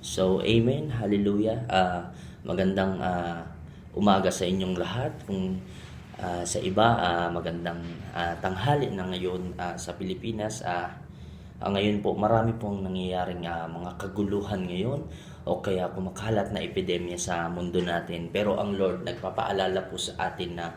So, amen, hallelujah. Magandang umaga sa inyong lahat. Kung sa iba, magandang tanghali na ngayon sa Pilipinas. Ngayon po, marami pong nangyayaring mga kaguluhan ngayon o kaya kumakalat na epidemya sa mundo natin. Pero ang Lord nagpapaalala po sa atin na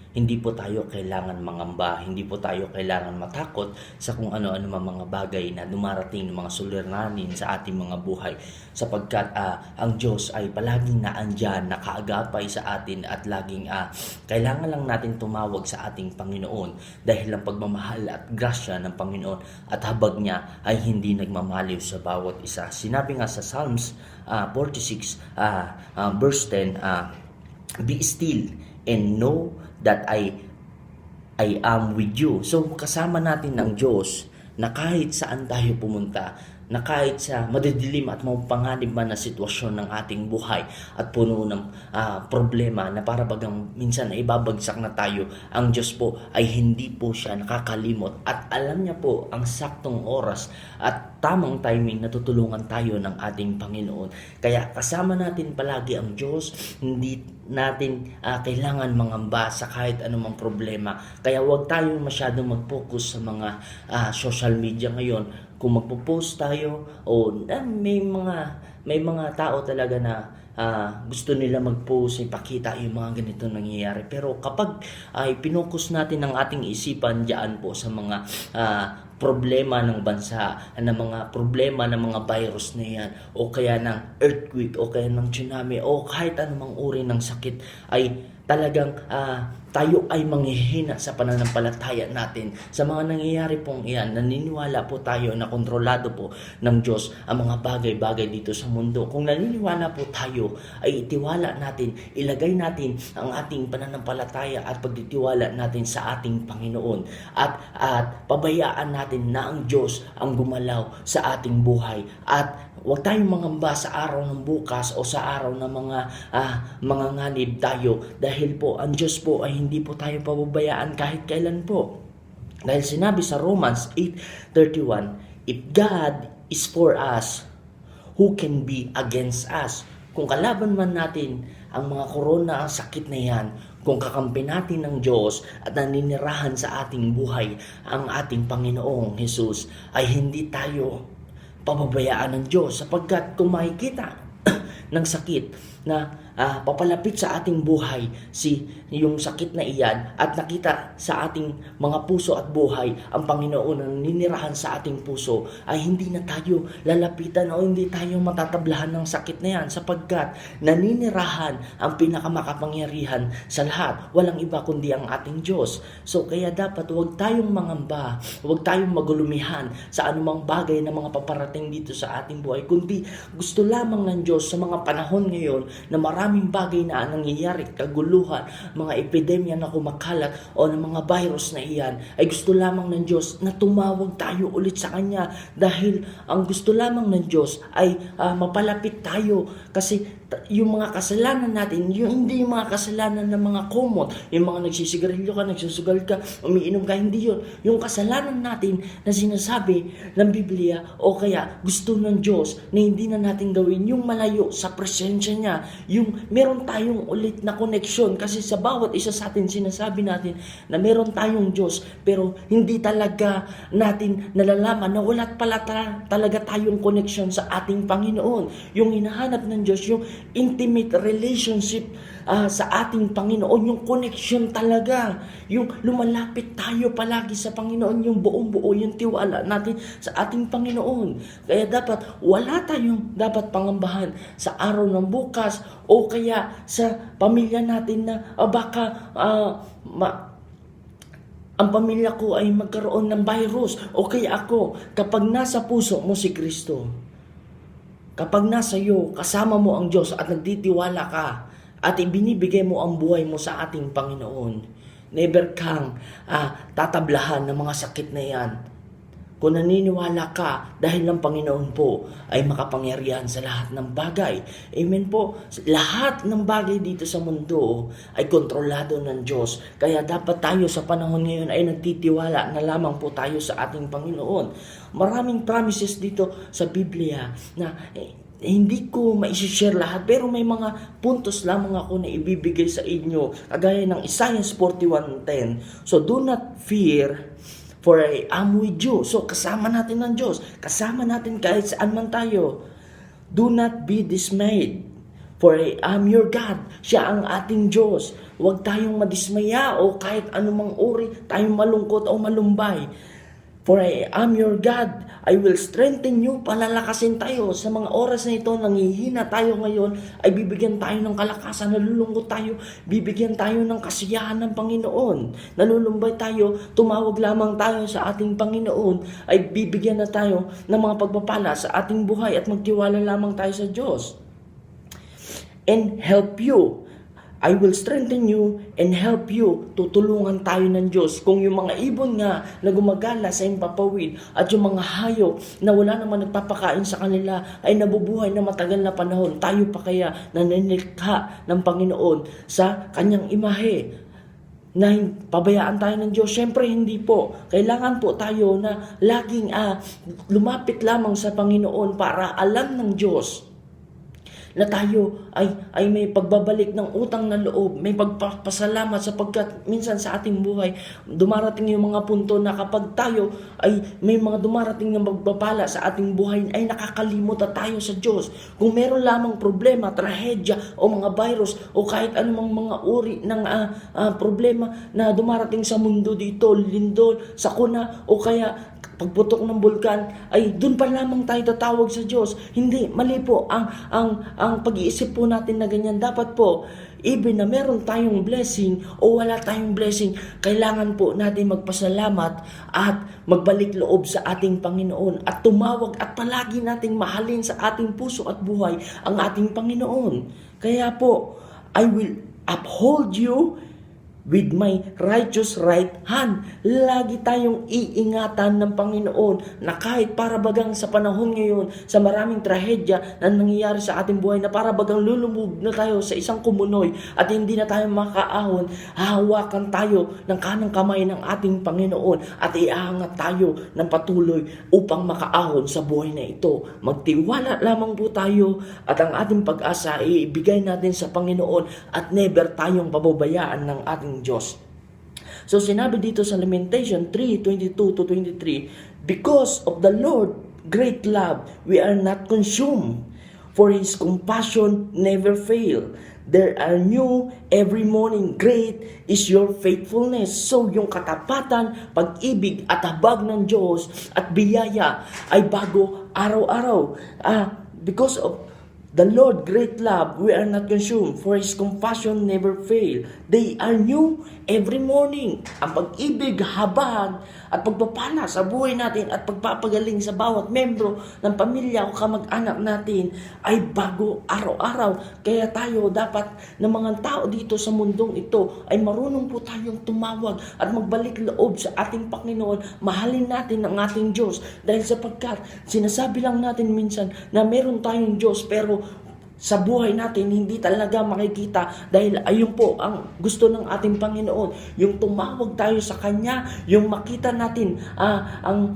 hindi po tayo kailangan mangamba, hindi po tayo kailangan matakot sa kung ano-ano mga bagay na dumarating ng mga suliranin sa ating mga buhay sapagkat ang Diyos ay palaging naandyan, nakaagapay sa atin at laging kailangan lang natin tumawag sa ating Panginoon dahil ang pagmamahal at grasya ng Panginoon at habag niya ay hindi nagmamaliw sa bawat isa. Sinabi nga sa Psalms 46 verse 10, be still and know that I am with you. So kasama natin ng Diyos na kahit saan tayo pumunta, na kahit sa madidilim at mapanganib man na sitwasyon ng ating buhay at puno ng problema na para bagang minsan ay babagsak na tayo, ang Diyos po ay hindi po siya nakakalimot at alam niya po ang saktong oras at tamang timing na tutulungan tayo ng ating Panginoon. Kaya kasama natin palagi ang Diyos, hindi natin kailangan mangamba sa kahit anumang problema. Kaya huwag tayong masyadong mag-focus sa mga social media ngayon. Kung magpo-post tayo o may mga tao talaga na gusto nila mag-post, ipakita yung mga ganito nangyayari. Pero kapag pinokus natin ang ating isipan diyan po sa mga problema ng bansa, ng mga problema ng mga virus na yan, o kaya ng earthquake, o kaya ng tsunami, o kahit anumang uri ng sakit, ay talagang tayo ay manghihina sa pananampalataya natin. Sa mga nangyayari pong iyan, naniniwala po tayo na kontrolado po ng Diyos ang mga bagay-bagay dito sa mundo. Kung naniniwala po tayo, ay itiwala natin, ilagay natin ang ating pananampalataya at pagtitiwala natin sa ating Panginoon. At pabayaan natin na ang Diyos ang gumalaw sa ating buhay. At huwag tayong mangamba sa araw ng bukas o sa araw ng mga nganib tayo dahil po ang Diyos po ay hindi po tayo pababayaan kahit kailan po. Dahil sinabi sa Romans 8:31, if God is for us, who can be against us? Kung kalaban man natin ang mga korona, ang sakit na yan, kung kakampi natin ng Diyos at naninirahan sa ating buhay ang ating Panginoong Jesus, ay hindi tayo pababayaan ng Diyos sapagkat kung makikita ng sakit na papalapit sa ating buhay yung sakit na iyan at nakita sa ating mga puso at buhay ang Panginoon na ninirahan sa ating puso, ay hindi na tayo lalapitan o hindi tayo matatablahan ng sakit na yan sapagkat naninirahan ang pinakamakapangyarihan sa lahat, walang iba kundi ang ating Diyos. So kaya dapat huwag tayong mangamba, huwag tayong magulumihan sa anumang bagay na mga paparating dito sa ating buhay, kundi gusto lamang ng Diyos sa mga panahon ngayon na maraming bagay na nangyayari, kaguluhan, mga epidemya na kumakalat o ng mga virus na iyan, ay gusto lamang ng Diyos na tumawag tayo ulit sa Kanya dahil ang gusto lamang ng Diyos ay mapalapit tayo kasi yung mga kasalanan natin, hindi yung mga kasalanan ng mga komot, yung mga nagsisigarilyo ka, nagsusugal ka, umiinom ka, hindi yun. Yung kasalanan natin na sinasabi ng Biblia o kaya gusto ng Diyos na hindi na natin gawin, yung malayo sa presensya niya, yung meron tayong ulit na koneksyon kasi sa bawat isa sa atin sinasabi natin na meron tayong Diyos pero hindi talaga natin nalalaman na wala pala talaga tayong koneksyon sa ating Panginoon. Yung hinahanap ng Diyos, yung intimate relationship sa ating Panginoon, yung connection talaga, yung lumalapit tayo palagi sa Panginoon, yung buong-buo, yung tiwala natin sa ating Panginoon. Kaya dapat wala tayong dapat pangambahan sa araw ng bukas o kaya sa pamilya natin na baka ang pamilya ko ay magkaroon ng virus o kaya ako. Kapag nasa puso mo si Kristo, kapag nasa iyo, kasama mo ang Diyos at nagtitiwala ka at ibinibigay mo ang buhay mo sa ating Panginoon, never kang tatablahan ng mga sakit na yan. Kung naniniwala ka dahil ng Panginoon po ay makapangyarihan sa lahat ng bagay. Amen po. Lahat ng bagay dito sa mundo ay kontrolado ng Diyos. Kaya dapat tayo sa panahon ngayon ay nagtitiwala na lamang po tayo sa ating Panginoon. Maraming promises dito sa Biblia na hindi ko ma-share lahat, pero may mga puntos lamang ako na ibibigay sa inyo, kagaya ng Isaiah 41:10. So, do not fear, for I am with you. So, kasama natin ng Diyos. Kasama natin kahit saan man tayo. Do not be dismayed, for I am your God. Siya ang ating Diyos. Huwag tayong madismaya o kahit anumang uri tayong malungkot o malumbay. For I am your God, I will strengthen you. Palalakasin tayo. Sa mga oras na ito, nanghihina tayo ngayon, ay bibigyan tayo ng kalakasan. Nalulungkot tayo, bibigyan tayo ng kasiyahan ng Panginoon. Nalulumbay tayo, tumawag lamang tayo sa ating Panginoon, ay bibigyan na tayo ng mga pagpapala sa ating buhay at magtiwala lamang tayo sa Diyos. And help you. I will strengthen you and help you. Tutulungan tayo ng Diyos. Kung yung mga ibon nga na gumagala sa impapawid at yung mga hayop na wala naman nagpapakain sa kanila ay nabubuhay na matagal na panahon, tayo pa kaya na nilikha ng Panginoon sa kanyang imahe? Na pabayaan tayo ng Diyos? Siyempre hindi po. Kailangan po tayo na laging lumapit lamang sa Panginoon para alam ng Diyos na tayo ay may pagbabalik ng utang na loob, may pagpapasalamat sapagkat minsan sa ating buhay, dumarating yung mga punto na kapag tayo ay may mga dumarating na magpapala sa ating buhay, ay nakakalimot na tayo sa Diyos. Kung meron lamang problema, trahedya o mga virus o kahit anumang mga uri ng problema na dumarating sa mundo dito, lindol, sakuna o kaya pagputok ng bulkan, ay doon pa lamang tayo tatawag sa Diyos. Hindi, mali po ang pag-iisip po natin na ganyan. Dapat po, even na meron tayong blessing o wala tayong blessing, kailangan po natin magpasalamat at magbalik loob sa ating Panginoon at tumawag at palagi nating mahalin sa ating puso at buhay ang ating Panginoon. Kaya po, I will uphold you with my righteous right hand. Lagi tayong iingatan ng Panginoon na kahit parabagang sa panahon ngayon, sa maraming trahedya na nangyayari sa ating buhay, na parabagang lulubog na tayo sa isang kumunoy at hindi na tayo makaahon, hahawakan tayo ng kanang kamay ng ating Panginoon at iaangat tayo ng patuloy upang makaahon sa buhay na ito. Magtiwala lamang po tayo at ang ating pag-asa ibigay natin sa Panginoon at never tayong pababayaan ng ating Diyos. So sinabi dito sa Lamentation 3:22-23, because of the Lord great love, we are not consumed, for His compassion never fail. There are new every morning, great is your faithfulness. So yung katapatan, pag-ibig at habag ng Diyos at biyaya ay bago araw-araw. Because of the Lord great love, we are not consumed, for His compassion never fail. They are new every morning. Ang pag-ibig, habag at pagpapala sa buhay natin at pagpapagaling sa bawat membro ng pamilya o kamag-anak natin ay bago araw-araw. Kaya tayo dapat ng mga tao dito sa mundong ito ay marunong po tayong tumawag at magbalik loob sa ating Panginoon. Mahalin natin ang ating Diyos dahil sapagkat sinasabi lang natin minsan na meron tayong Diyos pero sa buhay natin hindi talaga makikita dahil ayun po ang gusto ng ating Panginoon, yung tumawag tayo sa Kanya, yung makita natin ang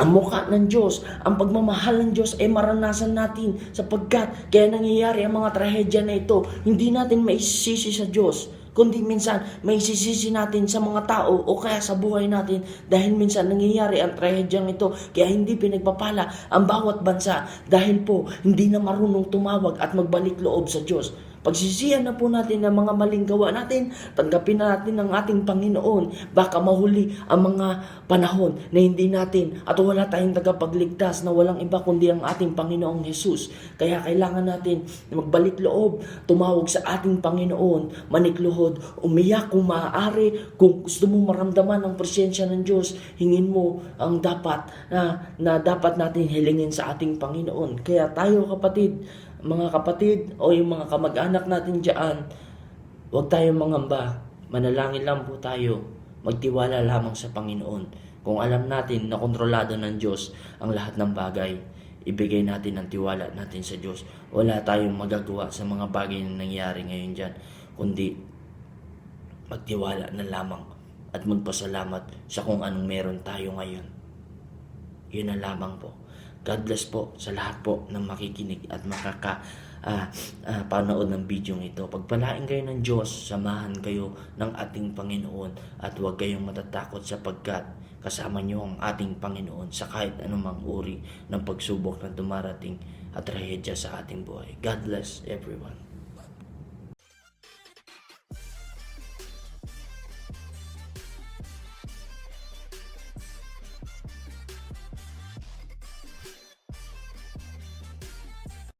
mukha ng Diyos, ang pagmamahal ng Diyos ay maranasan natin sapagkat kaya nangyayari ang mga trahedya na ito, hindi natin maisisisi sa Diyos, kundi minsan may sisisi natin sa mga tao o kaya sa buhay natin dahil minsan nangyayari ang trahedyang ito kaya hindi pinagpapala ang bawat bansa dahil po hindi na marunong tumawag at magbalik loob sa Diyos. Pagsisihan na po natin ang mga maling gawa natin, tanggapin na natin ang ating Panginoon. Baka mahuli ang mga panahon na hindi natin at wala tayong tagapagligtas na walang iba kundi ang ating Panginoong Jesus. Kaya kailangan natin magbalik loob, tumawag sa ating Panginoon, manikluhod, umiyak kung maaari. Kung gusto mo maramdaman ang presensya ng Diyos, hingin mo ang dapat na dapat natin hilingin sa ating Panginoon. Kaya tayo mga kapatid o yung mga kamag-anak natin dyan, huwag tayong mangamba. Manalangin lang po tayo. Magtiwala lamang sa Panginoon. Kung alam natin na kontrolado ng Diyos ang lahat ng bagay, ibigay natin ang tiwala natin sa Diyos. Wala tayong magagawa sa mga bagay na nangyari ngayon dyan, kundi magtiwala na lamang at magpasalamat sa kung anong meron tayo ngayon. Yun na lamang po. God bless po sa lahat po ng makikinig at panood ng video ito. Pagpalain kayo ng Diyos, samahan kayo ng ating Panginoon at huwag kayong matatakot sapagkat kasama niyo ang ating Panginoon sa kahit anumang uri ng pagsubok na dumarating at trahedya sa ating buhay. God bless everyone.